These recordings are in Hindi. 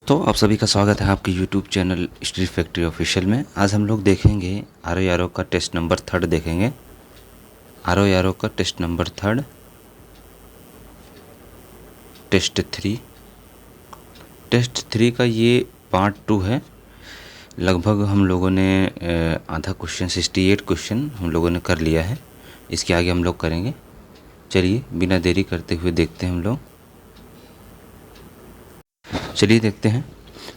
तो आप सभी का स्वागत है आपके YouTube channel street factory official में। आज हम लोग देखेंगे आर का टेस्ट नंबर 3 देखेंगे। आर का टेस्ट नंबर 3 टेस्ट 3 का ये पार्ट 2 है। लगभग हम लोगों ने आधा क्वेश्चन 68 क्वेश्चन हम लोगों ने कर लिया है। इसके आगे हम लोग करेंगे। चलिए बिना देरी करते हुए देखते हैं हम लोग। चलिए देखते हैं।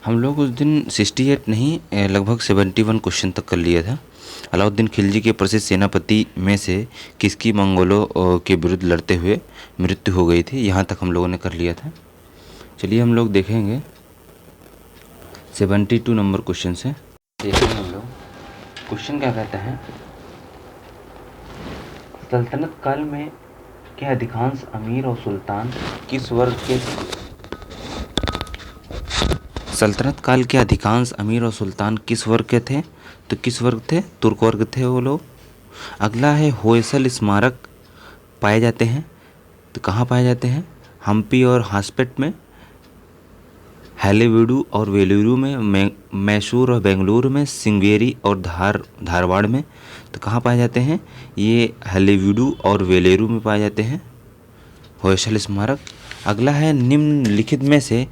हम लोग उस दिन 68 नहीं लगभग 71 क्वेश्चन तक कर लिया था। अलाउद्दीन खिलजी के प्रसिद्ध सेनापति में से किसकी मंगोलों के विरुद्ध लड़ते हुए मृत्यु हो गई थी, यहाँ तक हम लोगों ने कर लिया था। चलिए हम लोग देखेंगे 72 नंबर क्वेश्चन से। देखेंगे हम लोग क्वेश्चन क्या कहता है। सल्तनत काल में के अधिकांश अमीर और सुल्तान किस वर्ग के सल्तनत काल के अधिकांश अमीर और सुल्तान किस वर्ग के थे? तो किस वर्ग थे? तुर्क वर्ग थे वो लोग। अगला है होयसल स्मारक पाए जाते हैं, तो कहाँ पाए जाते हैं? हम्पी और हासपेट में, हैलीवीडू और वेलूरू में, मैसूर और बेंगलुरु में, सिंगेरी और धारवाड़ में। तो कहाँ पाए जाते हैं? ये हैलीवीडू और वेलेरू में पाए जाते हैं होयसल स्मारक। अगला है निम्नलिखित में से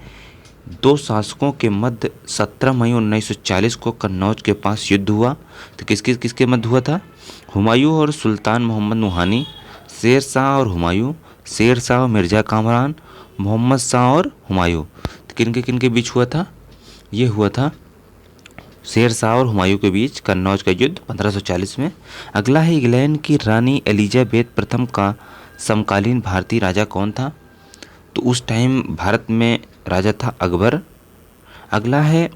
दो शासकों के मध्य 17 मई 1940 को कन्नौज के पास युद्ध हुआ। तो किसके मध्य हुआ था? हुमायूं और सुल्तान मोहम्मद नुहानी, शेर शाह और हुमायूं, शेर शाह और मिर्ज़ा कामरान, मोहम्मद शाह और हुमायूं। तो किन के बीच हुआ था? ये हुआ था शेर शाह और हुमायूं के बीच कन्नौज का युद्ध 1540 में। अगला है इंग्लैंड की रानी एलिजाबेथ प्रथम का समकालीन भारतीय राजा कौन था? तो उस टाइम भारत में राजा था अकबर। अगला है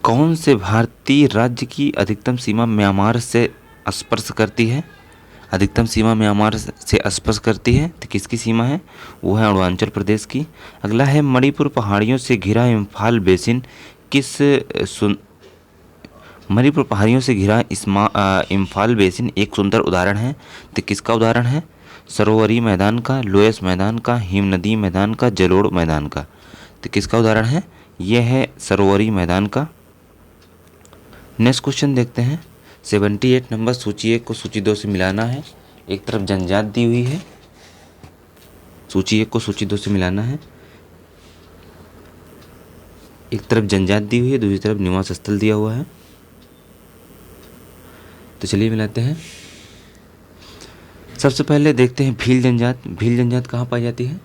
कौन से भारतीय राज्य की अधिकतम सीमा म्यांमार से स्पर्श करती है? अधिकतम सीमा म्यांमार से स्पर्श करती है, तो किसकी सीमा है? वो है अरुणाचल प्रदेश की। अगला है मणिपुर पहाड़ियों से घिरा इम्फाल बेसिन मणिपुर पहाड़ियों से घिरा इम्फाल बेसिन एक सुंदर उदाहरण है, तो किसका उदाहरण है? सरोवरी मैदान का, लोयस मैदान का, हिमनदी मैदान का, जलोढ़ मैदान का। तो किसका उदाहरण है? यह है सरोवरी मैदान का। नेक्स्ट क्वेश्चन देखते हैं 78 नंबर। सूची 1 को सूची 2 से मिलाना है। एक तरफ जनजात दी हुई है, सूची 1 को सूची 2 से मिलाना है। एक तरफ जनजात दी हुई है, दूसरी तरफ निवास स्थल दिया हुआ है। तो चलिए मिलाते हैं। सबसे पहले देखते हैं भील जनजात। भील जनजात कहाँ पाई जाती है?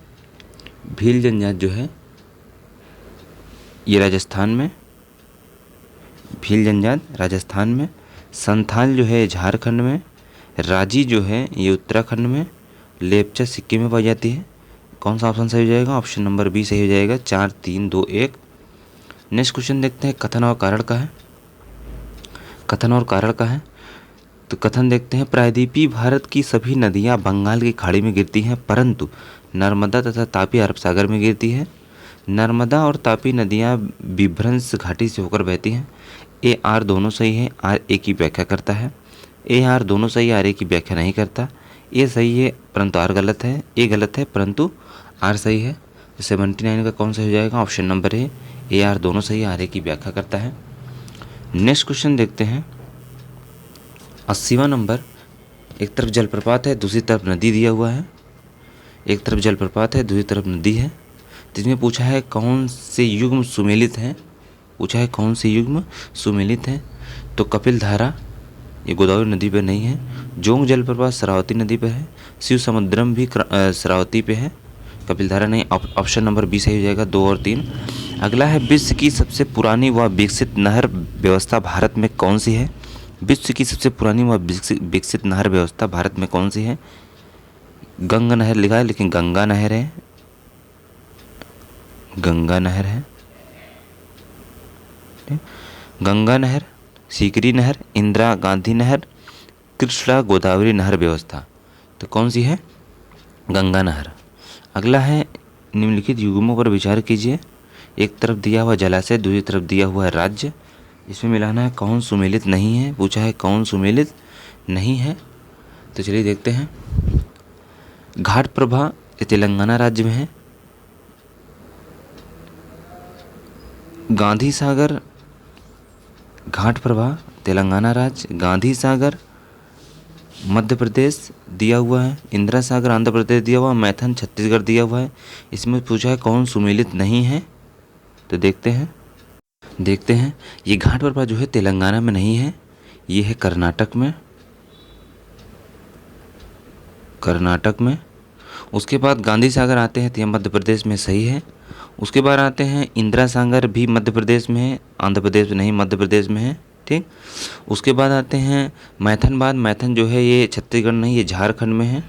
भील जनजात जो है ये राजस्थान में, भील जनजात राजस्थान में। संथाल जो है झारखंड में, राजी जो है ये उत्तराखंड में, लेपचा सिक्किम में पाई जाती है। कौन सा ऑप्शन सही हो जाएगा? ऑप्शन नंबर बी सही हो जाएगा। 4 3 2 1। नेक्स्ट क्वेश्चन देखते हैं कथन और कारण का है। कथन और कारण का है, तो कथन देखते हैं। प्रायद्वीपीय भारत की सभी नदियां बंगाल की खाड़ी में गिरती हैं, परंतु नर्मदा तथा तापी अरब सागर में गिरती है। नर्मदा और तापी नदियां विभ्रंश घाटी से होकर बहती हैं। ए आर दोनों सही है, आर ए की व्याख्या करता है। ए आर दोनों सही है, आर ए की व्याख्या नहीं करता। ए सही है परंतु आर गलत है, ए गलत है परंतु आर सही है। 79 का कौन सा हो जाएगा? ऑप्शन नंबर ए आर दोनों सही है, आर ए की व्याख्या करता है। नेक्स्ट क्वेश्चन देखते हैं 80वां नंबर। एक तरफ जलप्रपात है, दूसरी तरफ नदी दिया हुआ है। एक तरफ जलप्रपात है, दूसरी तरफ नदी है। जिसमें पूछा है कौन से युग्म सुमेलित हैं। पूछा है कौन से युग्म सुमेलित हैं, तो कपिल धारा ये गोदावरी नदी पे नहीं है। जोंग जलप्रपात शरावती नदी पे है। शिव समुद्रम भी शरावती पे है, कपिल धारा नहीं। ऑप्शन नंबर बी सही हो जाएगा। 2 और 3। अगला है विश्व की सबसे पुरानी व विकसित नहर व्यवस्था भारत में कौन सी है? विश्व की सबसे पुरानी व विकसित नहर व्यवस्था भारत में कौन सी है? गंगा नहर लिखा है, लेकिन गंगा नहर है, गंगा नहर है। गंगा नहर, सीकरी नहर, इंदिरा गांधी नहर, कृष्णा गोदावरी नहर व्यवस्था। तो कौन सी है? गंगा नहर। अगला है निम्नलिखित युग्मों पर विचार कीजिए। एक तरफ दिया हुआ जलाशय, दूसरी तरफ दिया हुआ है राज्य। इसमें मिलाना है कौन सुमेलित नहीं है। पूछा है कौन सुमेलित नहीं है, तो चलिए देखते हैं। घाट प्रभा तेलंगाना राज्य में है। गांधी सागर घाट प्रवाह तेलंगाना राज्य, गांधी सागर मध्य प्रदेश दिया हुआ है, इंदिरा सागर आंध्र प्रदेश दिया हुआ है, मैथन छत्तीसगढ़ दिया हुआ है। इसमें पूछा है कौन सुमेलित नहीं है, तो देखते हैं ये घाट प्रवाह जो है तेलंगाना में नहीं है, ये है कर्नाटक में। उसके बाद गांधी सागर आते हैं तो यह मध्य प्रदेश में सही है। उसके बाद आते हैं इंदिरा सागर भी मध्य प्रदेश में है, आंध्र प्रदेश में नहीं, मध्य प्रदेश में है, ठीक। उसके बाद आते हैं मैथन जो है ये छत्तीसगढ़ नहीं, ये झारखंड में है,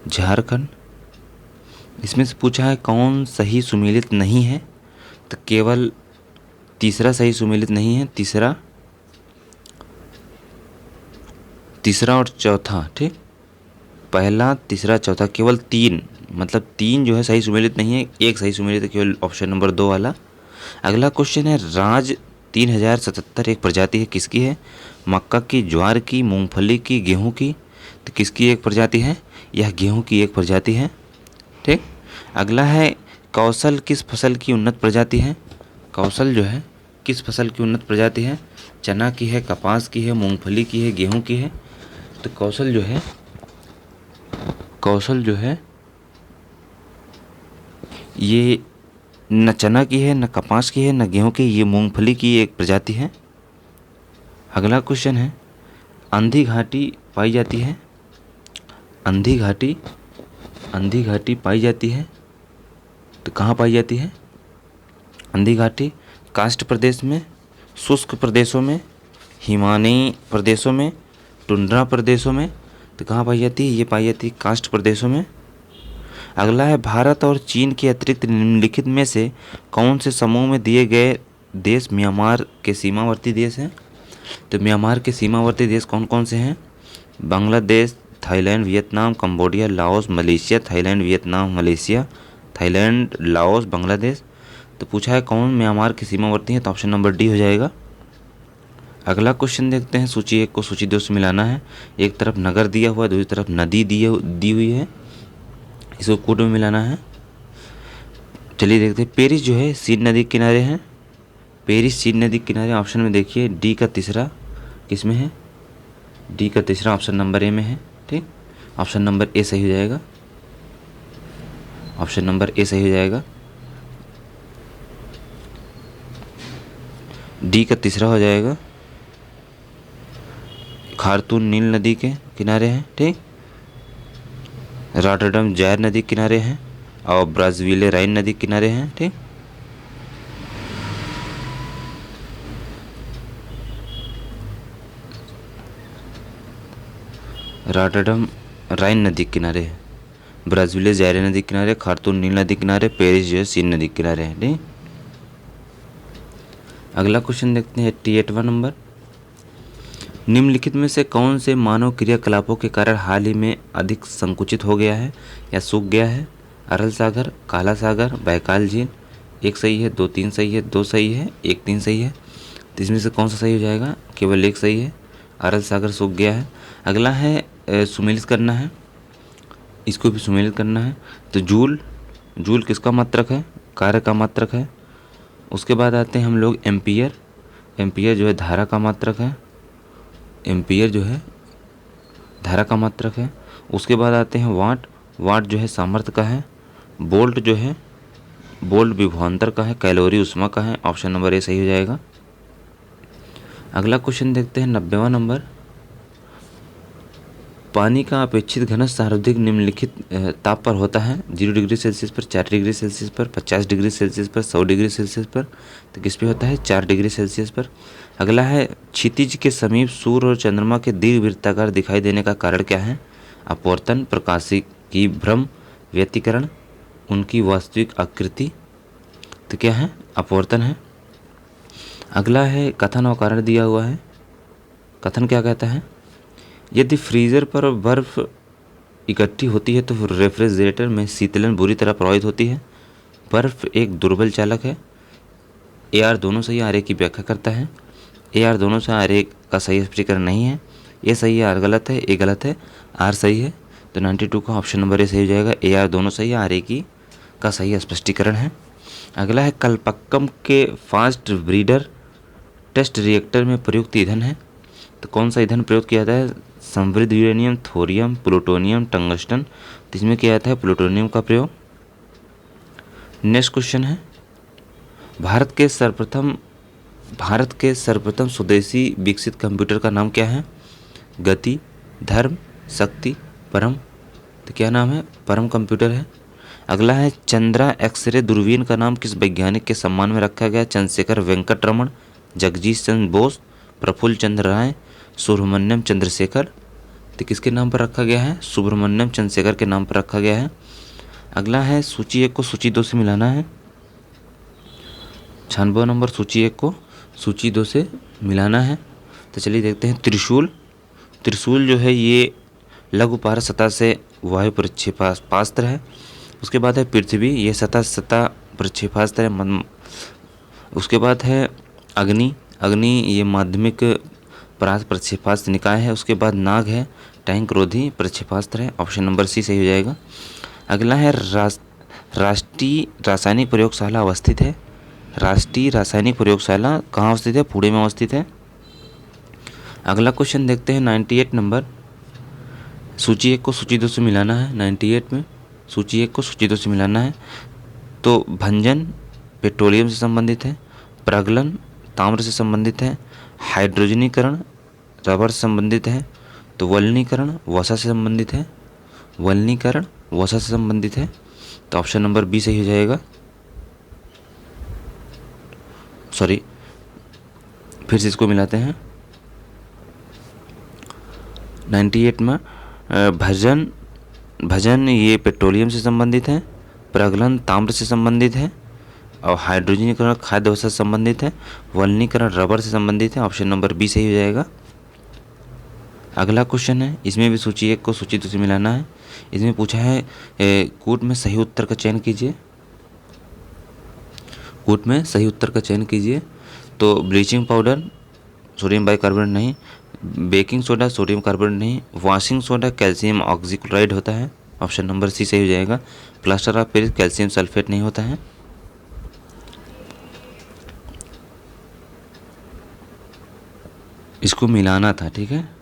झारखंड। इसमें से पूछा है कौन सही सुमेलित नहीं है, तो केवल तीसरा सही सुमेलित नहीं है, तीसरा और चौथा, ठीक। पहला, तीसरा, चौथा, केवल 3, मतलब 3 जो है सही सुमेलित नहीं है, एक सही सुमेलित है केवल ऑप्शन नंबर 2 वाला। अगला क्वेश्चन है राज 3077 एक प्रजाति है, किसकी है? मक्का की, ज्वार की, मूंगफली की, गेहूं की, तो किसकी एक प्रजाति है? यह गेहूं की एक प्रजाति है, ठीक। अगला है कौशल किस फसल की उन्नत प्रजाति है? कौशल जो है किस फसल की उन्नत प्रजाति है? चना की है, कपास की है, मूंगफली की है, गेहूं की है, तो कौशल जो है ये न चना की है, न कपास की है, न गेहूं की, ये मूंगफली की एक प्रजाति है। अगला क्वेश्चन है अंधी घाटी पाई जाती है, अंधी घाटी पाई जाती है, तो कहाँ पाई जाती है अंधी घाटी? कास्ट प्रदेश में, शुष्क प्रदेशों में, हिमालयी प्रदेशों में, टुंड्रा प्रदेशों में, तो कहाँ पाई जाती है? ये पाई जाती है कास्ट प्रदेशों में। अगला है भारत और चीन के अतिरिक्त निम्नलिखित में से कौन से समूह में दिए गए देश म्यांमार के सीमावर्ती देश हैं? तो म्यांमार के सीमावर्ती देश कौन कौन से हैं? Bangladesh, Thailand, Vietnam, Cambodia, Laos, Malaysia, Thailand, Vietnam, Malaysia, Thailand, Laos, Bangladesh. तो पूछा है कौन म्यांमार के सीमावर्ती है, तो ऑप्शन नंबर डी हो जाएगा। अगला क्वेश्चन देखते हैं, सूची 1 को सूची 2 से मिलाना है। एक तरफ नगर दिया हुआ है, दूसरी तरफ नदी दी हुई है, इसको कोड में मिलाना है। चलिए देखते हैं। पेरिस जो है सीन नदी के किनारे है, पेरिस सीन नदी के किनारे, ऑप्शन में देखिए डी का तीसरा किस में है? डी का तीसरा ऑप्शन नंबर ए में है, ठीक। ऑप्शन नंबर ए सही हो जाएगा, ऑप्शन नंबर ए सही हो जाएगा। डी का तीसरा हो जाएगा। खार्तून नील नदी के किनारे है, ठीक। रॉटरडम जायर नदी के किनारे हैं, और ब्राज़ील राइन नदी के किनारे हैं, ठीक। रॉटरडम राइन नदी के किनारे है, ब्राज़ील जायर नदी के किनारे, खार्तून नील नदी के किनारे, पेरिस जो है सीन नदी के किनारे है, ठीक। अगला क्वेश्चन देखते हैं 88वां नंबर। निम्नलिखित में से कौन से मानव क्रियाकलापों के कारण हाल ही में अधिक संकुचित हो गया है या सूख गया है? अरल सागर, काला सागर, बैकाल झील। 1 सही है, 2 3 सही है, 2 सही है, 1 3 सही है, तो इसमें से कौन सा सही हो जाएगा? केवल 1 सही है, अरल सागर सूख गया है। अगला है सुमेलित करना है, इसको भी सुमेलित करना है। तो जूल किसका मात्रक है? कार्य का मात्रक है। उसके बाद आते हैं हम लोग एम्पियर जो है धारा का मात्रक है, एम्पियर जो है धारा का मात्रक है। उसके बाद आते हैं वाट जो है सामर्थ्य का है। बोल्ट जो है विभवांतर का है, कैलोरी ऊष्मा का है, ऑप्शन नंबर ए सही हो जाएगा। अगला क्वेश्चन देखते हैं 90वां नंबर। पानी का अपेक्षित घनत्व सर्वाधिक निम्नलिखित ताप पर होता है? 0 डिग्री सेल्सियस पर, 4 डिग्री सेल्सियस पर, 50 डिग्री सेल्सियस पर, 100 डिग्री सेल्सियस पर, तो किस पे होता है? 4 डिग्री सेल्सियस पर। अगला है क्षितिज के समीप सूर्य और चंद्रमा के दीर्घवृत्ताकार दिखाई देने का कारण क्या है? अपवर्तन, प्रकाशिकी भ्रम, व्यतिकरण, उनकी वास्तविक आकृति, तो क्या है? अपवर्तन है। अगला है कथन और कारण दिया हुआ है। कथन क्या कहता है? यदि फ्रीजर पर बर्फ इकट्ठी होती है तो रेफ्रिजरेटर में शीतलन बुरी तरह प्रभावित होती है। बर्फ एक दुर्बल चालक है। ए आर दोनों सही, आर ए की व्याख्या करता है। ए आर दोनों से, आर ए का सही स्पष्टीकरण नहीं है। ए सही है, आर गलत है, ए गलत है, आर सही है, तो 92 का ऑप्शन नंबर ए सही हो जाएगा। ए आर दोनों सही है, आर ए की का सही स्पष्टीकरण है। अगला है कल्पक्कम के फास्ट ब्रीडर टेस्ट रिएक्टर में प्रयुक्त ईंधन है, तो कौन सा ईंधन प्रयोग किया जाता है? समृद्ध यूरेनियम, थोरियम, प्लूटोनियम, टंगस्टन। तो इसमें किया जाता है प्लूटोनियम का प्रयोग। नेक्स्ट क्वेश्चन है, भारत के सर्वप्रथम स्वदेशी विकसित कंप्यूटर का नाम क्या है? गति, धर्म, शक्ति, परम। तो क्या नाम है? परम कंप्यूटर है। अगला है चंद्रा एक्सरे दूरबीन का नाम किस वैज्ञानिक के सम्मान में रखा गया? चंद्रशेखर वेंकट रमन, जगदीश चंद्र बोस, प्रफुल्ल चंद्र राय, सुब्रमण्यम चंद्रशेखर। तो किसके नाम पर रखा गया है? सुब्रमण्यम चंद्रशेखर के नाम पर रखा गया है। अगला है सूची 1 को सूची 2 से मिलाना है। 96 नंबर सूची 1 को सूची 2 से मिलाना है। तो चलिए देखते हैं। त्रिशूल जो है ये लघु पारद सतह से वायु प्रक्षेपास्त्र है। उसके बाद है पृथ्वी, ये सतह प्रक्षेपास्त्र है। उसके बाद है अग्नि ये माध्यमिक परास प्रक्षेपास्त्र निकाय है। उसके बाद नाग है, टैंक रोधी प्रक्षेपास्त्र है। ऑप्शन नंबर सी सही हो जाएगा। अगला है राष्ट्रीय रासायनिक प्रयोगशाला अवस्थित है। राष्ट्रीय रासायनिक प्रयोगशाला कहाँ अवस्थित है? पुणे में अवस्थित है। अगला क्वेश्चन देखते हैं 98 नंबर सूची 1 को सूची 2 से मिलाना है। 98 में सूची 1 को सूची 2 से मिलाना है। तो भंजन पेट्रोलियम से संबंधित है, प्रगलन ताम्र से संबंधित है, हाइड्रोजनीकरण रबर से संबंधित है, तो वल्नीकरण वसा से संबंधित है। वल्नीकरण वसा से संबंधित है, तो ऑप्शन नंबर बी सही हो जाएगा। सॉरी, फिर से इसको मिलाते हैं। 98 में भजन ये पेट्रोलियम से संबंधित है, प्रगलन ताम्र से संबंधित है, और हाइड्रोजनीकरण खाद्य वसा से संबंधित है, वल्नीकरण रबर से संबंधित है। ऑप्शन नंबर बी सही हो जाएगा। अगला क्वेश्चन है, इसमें भी सूची 1 को सूची 2 से मिलाना है। इसमें पूछा है कूट में सही उत्तर का चयन कीजिए। कूट में सही उत्तर का चयन कीजिए। तो ब्लीचिंग पाउडर सोडियम बाइकार्बोनेट नहीं, बेकिंग सोडा सोडियम कार्बोनेट नहीं, वॉशिंग सोडा कैल्शियम ऑक्सीक्लोराइड होता है। ऑप्शन नंबर सी सही हो जाएगा। Plaster of Paris calcium sulphate नहीं होता है। इसको मिलाना था, ठीक है।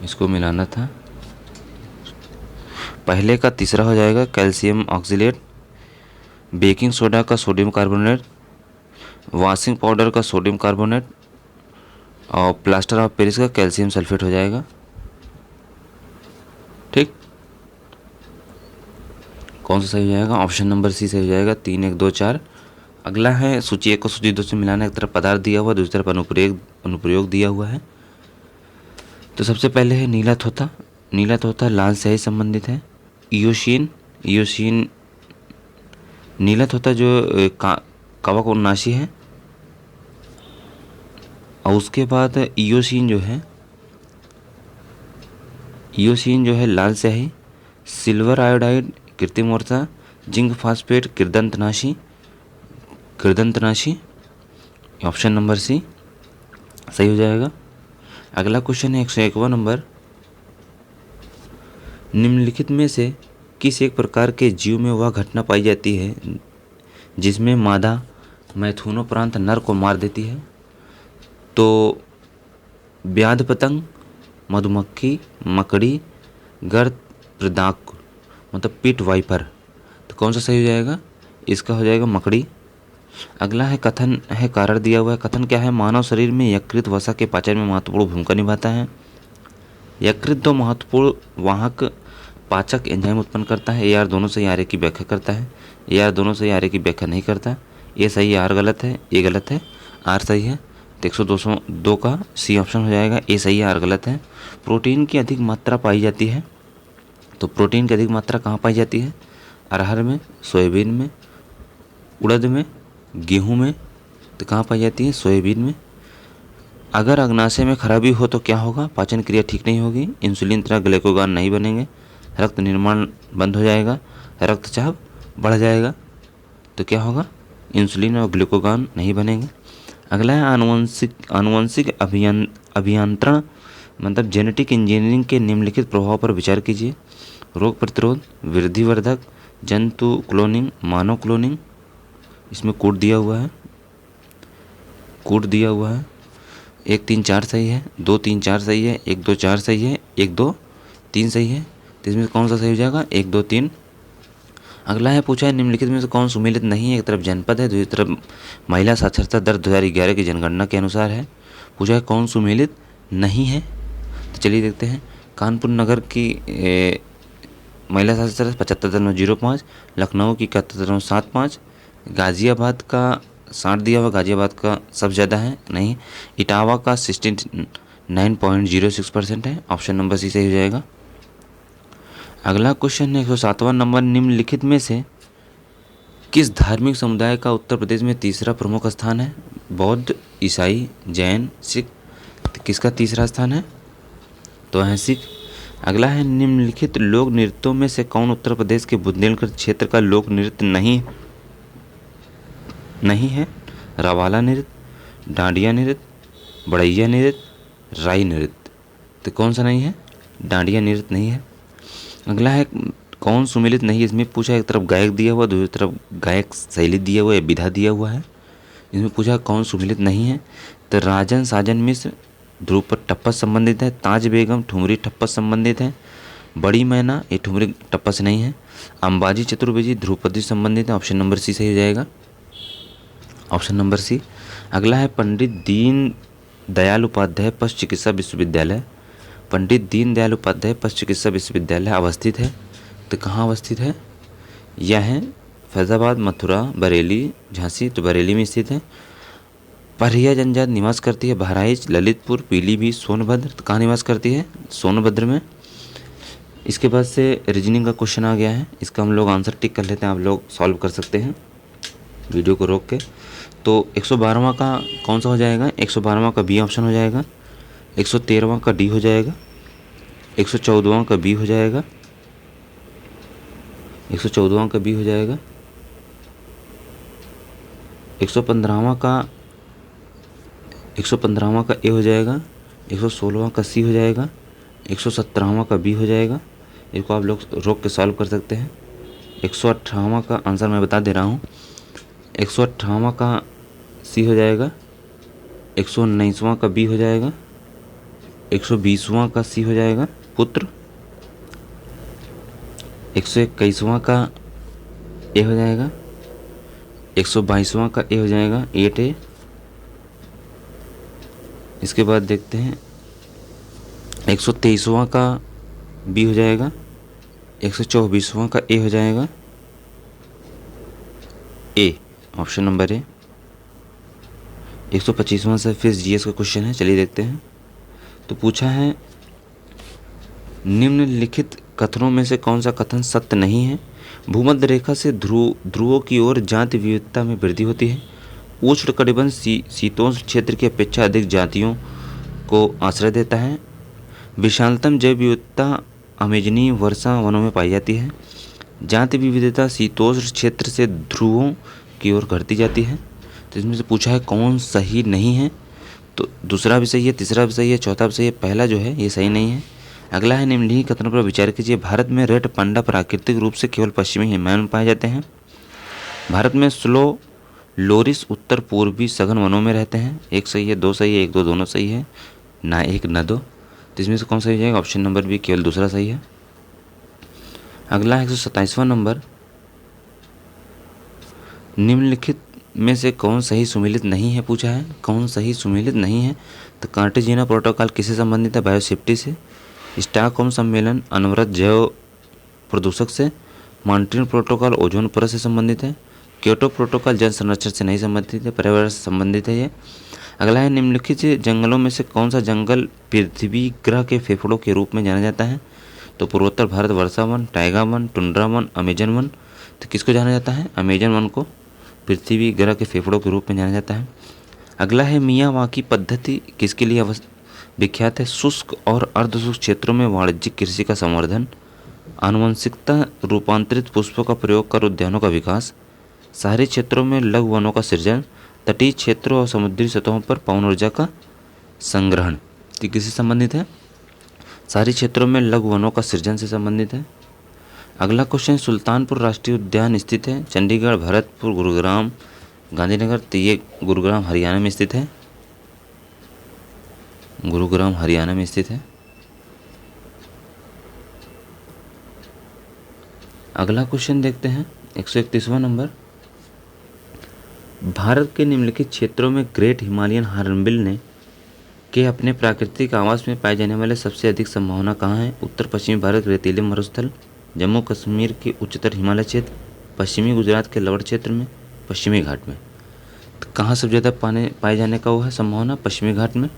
इसको मिलाना था। पहले का तीसरा हो जाएगा कैल्शियम ऑक्सीलेट, बेकिंग सोडा का सोडियम कार्बोनेट, वॉशिंग पाउडर का सोडियम कार्बोनेट, और प्लास्टर ऑफ पेरिस का कैल्शियम सल्फेट हो जाएगा। ठीक, कौन सा सही हो जाएगा? ऑप्शन नंबर सी सही हो जाएगा। 3 1 2 4। अगला है सूची 1 को सूची 2 से मिलाना। एक तरफ पदार्थ दिया हुआ, दूसरी तरफ अनुप्रयोग दिया हुआ है। तो सबसे पहले है नीला तोता। नीला तोता लाल स्याही संबंधित है। इयोशीन नीला तोता जो कवक उन्नाशी है। और उसके बाद इयोशीन जो है लाल स्याही। सिल्वर आयोडाइड कृत्रिम वर्षा, जिंक फास्फेट किर्दंतनाशी। ऑप्शन नंबर सी सही हो जाएगा। अगला क्वेश्चन है 101वां नंबर, निम्नलिखित में से किस एक प्रकार के जीव में वह घटना पाई जाती है जिसमें मादा मैथुनोपरांत नर को मार देती है? तो व्याध पतंग, मधुमक्खी, मकड़ी, गर्द प्रदाक मतलब पिट वाइपर। तो कौन सा सही हो जाएगा? इसका हो जाएगा मकड़ी। अगला है कथन है कारण दिया हुआ है। कथन क्या है? मानव शरीर में यकृत वसा के पाचन में महत्वपूर्ण भूमिका निभाता है। यकृत 2 महत्वपूर्ण वाहक पाचक एंजाइम उत्पन्न करता है। ए आर दोनों सही आर्य की व्याख्या करता है। ए आर दोनों सही आर्य की व्याख्या नहीं करता। ए सही है, आर गलत है, ए गलत है, आर सही है। तो 102 का सी ऑप्शन हो जाएगा। ए सही है, आर गलत है। प्रोटीन की अधिक मात्रा पाई जाती है। तो प्रोटीन की अधिक मात्रा कहाँ पाई जाती है? अरहर में, सोयाबीन में, उड़द में, गेहूं में। तो कहाँ पाई जाती है? सोयाबीन में। अगर अग्नाशय में खराबी हो तो क्या होगा? पाचन क्रिया ठीक नहीं होगी, इंसुलिन तरह ग्लूकागॉन नहीं बनेंगे, रक्त निर्माण बंद हो जाएगा, रक्तचाप बढ़ जाएगा। तो क्या होगा, इंसुलिन और ग्लूकागॉन नहीं बनेंगे। अगला है आनुवंशिक अभियंत्रण मतलब जेनेटिक इंजीनियरिंग के निम्नलिखित प्रभाव पर विचार कीजिए। रोग प्रतिरोध, वृद्धिवर्धक, जंतु क्लोनिंग, मानव क्लोनिंग। इसमें कोड दिया हुआ है, 1 3 4 सही है, 2 3 4 सही है, 1 2 4 सही है, 1 2 3 सही है। तो इसमें कौन सा सही हो जाएगा, 1 2 3। अगला है पूछा है निम्नलिखित में से कौन सुमेलित नहीं है। एक तरफ जनपद है, दूसरी तरफ महिला साक्षरता दर 2011 की जनगणना के अनुसार है। पूछा है कौन सुमेलित नहीं है। तो चलिए देखते हैं। कानपुर नगर की महिला साक्षरता 75.05, लखनऊ की 71.75, गाज़ियाबाद का 60 दिया हुआ, गाज़ियाबाद का सबसे ज़्यादा है नहीं। इटावा का 69.06% है। ऑप्शन नंबर सी सही हो जाएगा। अगला क्वेश्चन है 107वां नंबर, निम्नलिखित में से किस धार्मिक समुदाय का उत्तर प्रदेश में तीसरा प्रमुख स्थान है। बौद्ध, ईसाई, जैन, सिख। तो किसका तीसरा स्थान है, तो है सिख। अगला है निम्नलिखित लोक नृत्यों में से कौन उत्तर प्रदेश के बुंदेलखंड क्षेत्र का लोक नृत्य नहीं है। रवाला नृत्य, डांडिया नृत्य, बड़ैया नृत्य, राई नृत्य। तो कौन सा नहीं है, डांडिया नृत्य नहीं है। अगला है कौन सुमेलित नहीं है। इसमें पूछा एक तरफ गायक दिया हुआ, दूसरी तरफ गायक शैली दिया हुआ है, विधा दिया हुआ है। इसमें पूछा कौन सुमेलित नहीं है। तो राजन साजन मिश्र ध्रुपद टप्पा से संबंधित है, ताज बेगम ठुमरी टप्पा से संबंधित है, बड़ी मैना ये ठुमरी टप्पा से नहीं है, अंबाजी चतुर्वेदी ध्रुपदी से संबंधित है। ऑप्शन नंबर सी सही हो जाएगा, ऑप्शन नंबर सी। अगला है पंडित दीन दयाल उपाध्याय पशु चिकित्सा विश्वविद्यालय। पंडित दीन दयाल उपाध्याय पशु चिकित्सा विश्वविद्यालय अवस्थित है। तो कहाँ अवस्थित है, यह है फैज़ाबाद, मथुरा, बरेली, झांसी। तो बरेली में स्थित है। परहिया जनजाति निवास करती है बहराइच, ललितपुर, पीलीभीत, सोनभद्र। तो कहाँ निवास करती है, सोनभद्र में। इसके बाद से रीजनिंग का क्वेश्चन आ गया है, इसका हम लोग आंसर टिक कर लेते हैं, आप लोग सॉल्व कर सकते हैं वीडियो को रोक के। तो 112वां का कौन सा हो जाएगा, 112वां का बी ऑप्शन हो जाएगा, 113वां का डी हो जाएगा, 114वां का बी हो जाएगा, 114वां का बी हो जाएगा, 115वां का ए हो जाएगा, 116वां का सी हो जाएगा, 117वां का बी हो जाएगा। इसको आप लोग रोक के सॉल्व कर सकते हैं। 118वां का आंसर मैं बता दे रहा हूँ, 118वां का सी हो जाएगा, 119वां का बी हो जाएगा, 120वां का सी हो जाएगा पुत्र, 121वां का ए हो जाएगा, 122वां का ए हो जाएगा 8A। इसके बाद देखते हैं 123वां का बी हो जाएगा, 124वां का ए हो जाएगा ए, ऑप्शन नंबर ए। 125वां से फिर जीएस का क्वेश्चन है, चलिए देखते हैं। तो पूछा है निम्नलिखित कथनों में से कौन सा कथन सत्य नहीं है। भूमध्य रेखा से ध्रुवों की ओर जाति विविधता में वृद्धि होती है। उष्णकटिबंध शीतोष्ण क्षेत्र की अपेक्षा अधिक जातियों को आश्रय देता है। विशालतम जैव विविधता अमेजनी वर्षा वनों में पाई जाती है। जाति विविधता शीतोष्ण क्षेत्र से ध्रुवों की ओर घटती जाती है। तो इसमें से पूछा है कौन सही नहीं है। तो दूसरा भी सही है, तीसरा भी सही है, चौथा भी सही है, पहला जो है ये सही नहीं है। अगला है निम्नलिखित कथनों पर विचार कीजिए। भारत में रेड पांडा प्राकृतिक रूप से केवल पश्चिमी हिमालय में पाए जाते हैं। भारत में स्लो लोरिस उत्तर पूर्वी सघन वनों में रहते हैं। एक सही है, दो सही है, एक दो दोनों सही है, ना एक ना दो। तो इसमें से कौन सही हो जाएगा, ऑप्शन नंबर बी केवल दूसरा सही है। अगला 127वां नंबर, निम्नलिखित में से कौन सही सुमेलित नहीं है पूछा है। कौन सही सुमेलित नहीं है। तो कार्टेजिना प्रोटोकॉल किससे संबंधित है, बायोसेफ्टी से। स्टॉकहोम सम्मेलन अनवरत जैव प्रदूषक से। मॉन्ट्रियल प्रोटोकॉल ओजोन परत से संबंधित है। क्योटो प्रोटोकॉल जल संरक्षण से नहीं संबंधित है, पर्यावरण से संबंधित है ये। अगला है निम्नलिखित जंगलों में से कौन सा जंगल पृथ्वी ग्रह के फेफड़ों के रूप में जाना जाता है। तो पूर्वोत्तर भारत वर्षा वन, टाइगा वन, टुंड्रा वन, अमेजन वन। तो किसको जाना जाता है, अमेजन वन को पृथ्वी ग्रह के फेफड़ों के रूप में जाना जाता है। अगला है मियावाकी पद्धति किसके लिए विख्यात है। शुष्क और अर्धशुष्क क्षेत्रों में वाणिज्यिक कृषि का संवर्धन। आनुवंशिकता रूपांतरित पुष्पों का प्रयोग कर उद्यानों का विकास। शहरी क्षेत्रों में लघु वनों का सृजन, तटीय क्षेत्रों और समुद्री सतहों पर पवन ऊर्जा का संग्रहण। तो किससे संबंधित है? शहरी क्षेत्रों में लघु वनों का सृजन से संबंधित है। अगला क्वेश्चन, सुल्तानपुर राष्ट्रीय उद्यान स्थित है चंडीगढ़, भरतपुर, गुरुग्राम, गांधीनगर। तो ये गुरुग्राम हरियाणा में स्थित है। गुरुग्राम हरियाणा में स्थित है। अगला क्वेश्चन देखते हैं 131वां नंबर। भारत के निम्नलिखित क्षेत्रों में ग्रेट हिमालयन हॉर्नबिल ने के अपने प्राकृतिक आवास में पाए जाने वाले सबसे अधिक संभावना कहाँ है? उत्तर पश्चिमी भारत रेतीले मरुस्थल, जम्मू कश्मीर के उच्चतर हिमालय क्षेत्र, पश्चिमी गुजरात के लवण क्षेत्र में, पश्चिमी घाट में। तो कहाँ सबसे ज़्यादा पाए जाने का वो है संभावना? पश्चिमी घाट में।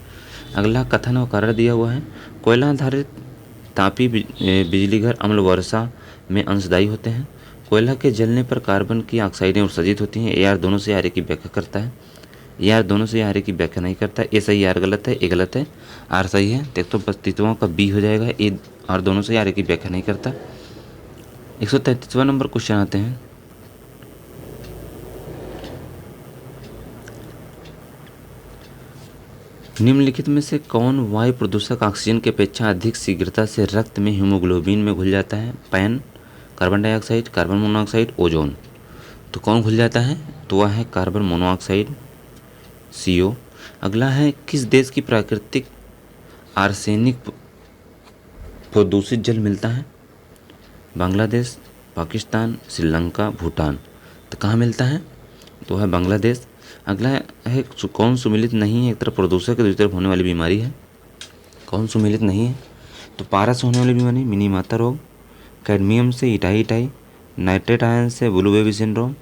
अगला कथन और कारण दिया हुआ है, कोयला आधारित तापी बिजली घर अम्ल वर्षा में अंशदायी होते हैं। कोयला के जलने पर कार्बन की ऑक्साइडें उत्सर्जित होती हैं। AR दोनों से आर की व्याख्या करता है। AR दोनों से आर की व्याख्या नहीं करता। ए सही, आर गलत है, ए गलत है, आर सही है। तो 132वां का बी हो जाएगा। ए आर दोनों से आर की व्याख्या नहीं करता। 133वां नंबर क्वेश्चन आते हैं। निम्नलिखित में से कौन वायु प्रदूषक ऑक्सीजन की अपेक्षा अधिक शीघ्रता से रक्त में हीमोग्लोबिन में घुल जाता है? Pan, carbon dioxide, carbon monoxide, ozone. तो कौन घुल जाता है? तो वह है कार्बन मोनोऑक्साइड, CO। अगला है, किस देश की प्राकृतिक आर्सेनिक प्रदूषित जल मिलता है? बांग्लादेश, पाकिस्तान, श्रीलंका, भूटान। तो कहाँ मिलता है? तो है बांग्लादेश। अगला है, कौन सुमिलित नहीं है? एक तरफ प्रदूषक, दूसरी तरफ होने वाली बीमारी है। कौन सुमिलित नहीं है? तो पारा से होने वाली बीमारी मिनीमाता रोग, कैडमियम से इटाई, नाइट्रेट आयन से blue baby syndrome,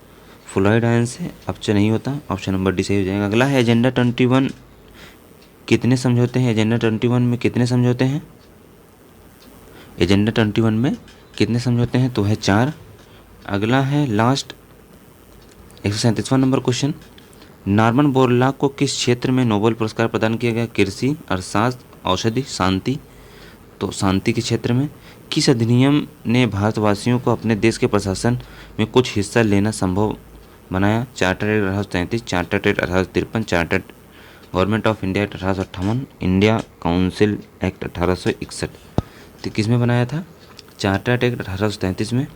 fluoride ion से ऑप्शन नहीं होता। ऑप्शन नंबर डी सही हो जाएगा। अगला है, एजेंडा 21 कितने समझौते हैं? एजेंडा 21 में कितने समझौते हैं? एजेंडा 21 में कितने समझौते हैं? तो है 4। अगला है लास्ट 137वां नंबर क्वेश्चन, नॉर्मन बोरलॉग को किस क्षेत्र में नोबेल पुरस्कार प्रदान किया गया? कृषि, अर्थशास्त्र, औषधि, शांति। तो शांति के क्षेत्र में। किस अधिनियम ने भारतवासियों को अपने देश के प्रशासन में कुछ हिस्सा लेना संभव बनाया? Charter act 1833, charter act 1853, charter government of India act 1858, India council act 1861। तो किस में बनाया था? चार्टर एक्ट 1833 में।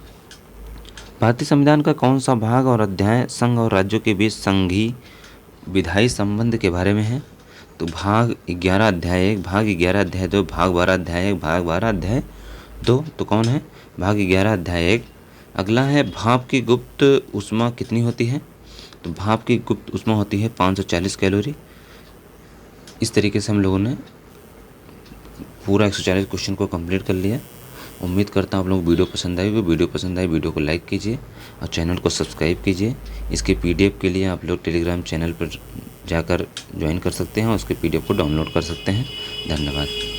भारतीय संविधान का कौन सा भाग और अध्याय संघ और राज्यों के बीच संघीय विधायी संबंध के बारे में है? तो भाग 11 अध्याय 1, भाग 11 अध्याय 2, भाग 12 अध्याय 1, भाग 12 अध्याय 2। तो कौन है? भाग 11 अध्याय 1। अगला है, भाप की गुप्त ऊष्मा कितनी होती है? तो भाप की गुप्त ऊष्मा होती है 540 कैलोरी। इस तरीके से हम लोगों ने पूरा 140 क्वेश्चन को कंप्लीट कर लिया। उम्मीद करता हूँ आप लोगों को वीडियो पसंद आई होगी। वीडियो पसंद आई वीडियो को लाइक कीजिए और चैनल को सब्सक्राइब कीजिए। इसके PDF के लिए आप लोग टेलीग्राम चैनल पर जाकर ज्वाइन कर सकते हैं और उसके PDF को डाउनलोड कर सकते हैं। धन्यवाद।